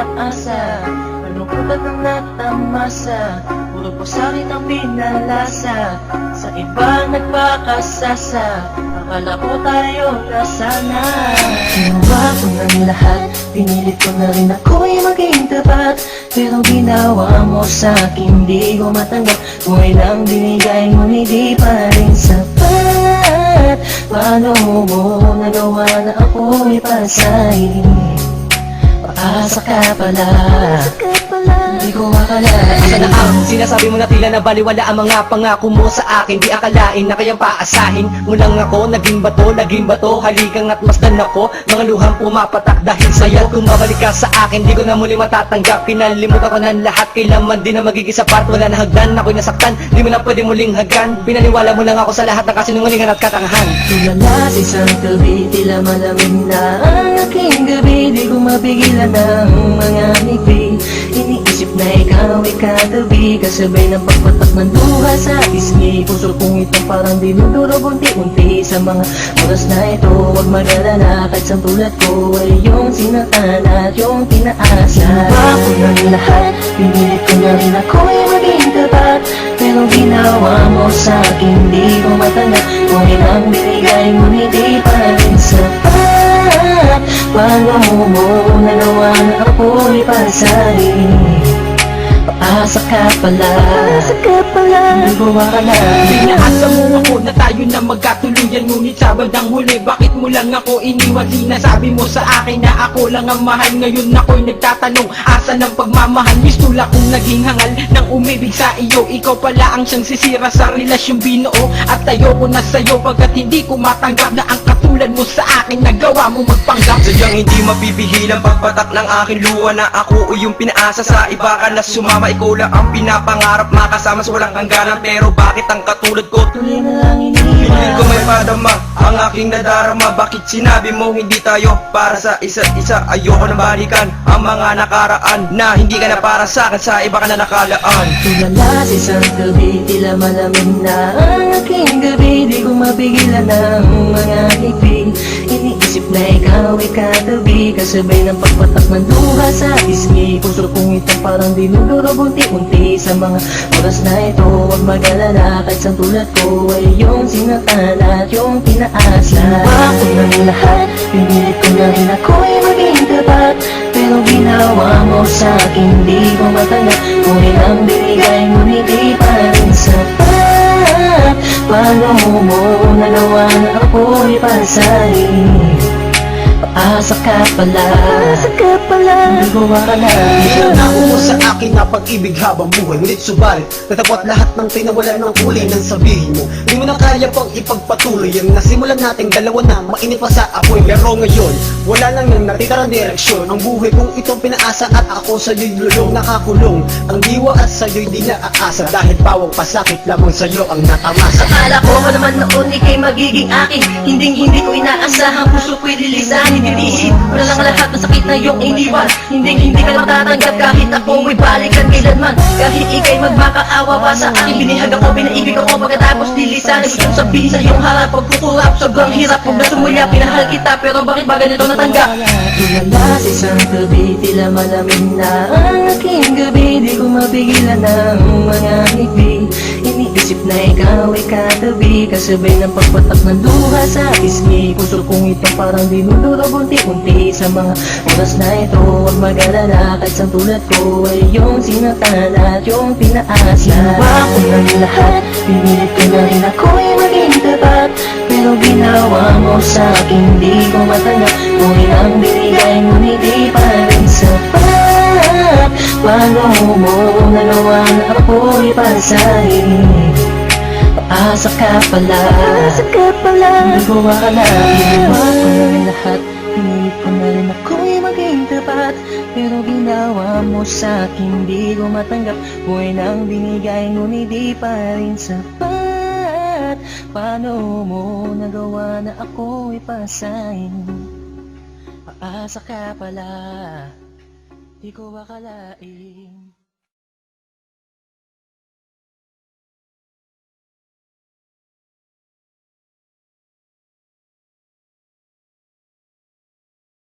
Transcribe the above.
pinaasa. Anong kutat ang natamasa, puro po sa'kin ang pinalasa. Sa iba nagpakasasa, akala ko tayo na sana. Ginawa ko ng lahat, pinilit ko na rin ako'y maging tapat. Pero ginawa mo sa'kin, di ko matanggap. Buhay lang binigay mo, hindi pa rin sapat. Paano mo nagawa na ako'y pasahin? Paasa ka pala, di ko akalain. Sana ang sinasabi mo na tila na baliwala ang mga pangako mo sa akin. Di akalain na kayang paasahin mo lang ako. Naging bato, haligang at masdan ako. Mga luhang pumapatak dahil sa'yo. Kung mabalik ka sa akin, di ko na muli matatanggap. Pinalimutan ko ng lahat, kailanman di na magiging sapat. Wala na hagdan, ako'y nasaktan, di mo na pwede muling hagdan. Pinaniwala mo lang ako sa lahat ng kasinungalingan at katangahan. Tulala sa isang gabi, tila malamig na ang aking gabi. Di ko mapigilan ang mga ngiti. Iniisip na ikaw ay katabi, kasabay ng pagpatak ng luha sa pisngi. Puso kong itong parang dinudurog unti-unti. Sa mga oras na ito, huwag mag-alala, kahit sa tulad ko ay yung sinatan at yung pinaasa. Ginawa ko ng lahat, pinilit ko na rin ako'y maging tapat. Pero ginawa mo sa'kin, di ko matanggap. Kung ilang binigay mo, hindi pa rin sapat. Paano mo nagawa na ako'y pasahin? Paasa ka pala, di ko akalain. Pinaasa mo ako na tayo na magkatuluyan, ngunit sa bandang huli, bakit mo lang ako iniwan? Sinasabi mo sa akin na ako lang ang mahal. Ngayon ako'y nagtatanong, asa ng pagmamahal? Mistula kong naging hangal ng umibig sa iyo. Ikaw pala ang siyang sisira sa relasyong binuo. At ayoko na sa'yo pagkat hindi ko matanggap na ang katulad mo sa akin nagawa mo magpanggap. Sadyang hindi mapipigil ang pagpatak ng aking luha na ako o yung pinaasa sa iba ka na sumama. Ikaw lang ang pinapangarap, makasama sa walang hangganan. Pero bakit ang katulad ko Tuloy na lang pilit iniwan. ko may padama ang aking nadarama? Bakit sinabi mo hindi tayo para sa isa't isa? Ayoko na balikan ang mga nakaraan na hindi ka na para sa akin, sa iba ka na nakalaan. Tulala sa isang gabi, tila malamig na ang aking gabi. Di ko mapigilan ang mga ngiti. Iniisip na ikaw ay katabi, kasabay ng pagpatak ng luha sa pisngi. Puso kong itong parang dinudurog unti-unti. Sa mga oras na ito, huwag mag-alala, kahit sa tulad ko ay yung sinatan at yung pinaasa. Ginawa ko ng lahat, pinilit ko na rin ako'y maging tapat. Pero ginawa mo sa'kin, di ko matanggap. Kung ilang binigay mo, hindi pa rin sapat. Paano mo nagawa na ako'y pasahin? Paasa ka pala, di ko akalain. Nangako mo sa akin na pag-ibig habang buhay, ngunit subalit natapot lahat ng tinawalan ng kulay ng sabihin mo. Di mo na kaya pang ipagpatuloy ang nasimulan nating dalawa na mainit pa sa apoy. Pero ngayon, wala lang nang natitarang direksyon. Ang buhay kong itong pinaasa at ako sa'yo'y lulong nakakulong. Ang diwa at sa'yo'y di naaasa, dahil pawang pasakit lamang sa'yo ang natamasa. Akala ko pa naman noon ika'y magiging akin. Hindi ko inaasahan, puso ko'y lilisanin. Titiisin mo na lang lahat ng sakit na iyong iniwan. Hindi ka matatanggap kahit ako ay balikan kailanman. Kahit ika'y magmakaawa pa sa akin. Binihag ako, pinaibig ako, pagkatapos lilisanin. Gusto kong sabihin sa iyong harap, pagkukurap, sobrang hirap. Huwag na sumulya, pinahal kita, pero bakit ba ganito natanggap? Tulala sa isang gabi, tila malamig na ang aking gabi. Di ko mapigilan ang mga ngiti. Iniisip na ikaw ay katabi, kasabay ng pagpatak ng luha sa pisngi. Puso kong itong parang dinudurog unti-unti. Sa mga oras na ito, huwag mag-alala, kahit sa tulad ko ay yung sinatan at yung pinaasa. Ginawa ko ng lahat, pinilit ko na rin ako'y maging tapat. Pero ginawa mo sa'kin, di ko matanggap. Kung ilang binigay mo, hindi pa rin sapat. Paano mo nagawa na ako'y pasahin? Paasa ka pala, di ko akalain. Ginawa ko ng lahat, pinilit ko na rin ako'y maging tapat. Pero ginawa mo sa'kin, di ko matanggap. Buhay nang binigay, ngunit di pa rin sapat. Paano mo nagawa na ako'y pasahin? Paasa ka pala, di ko akalain.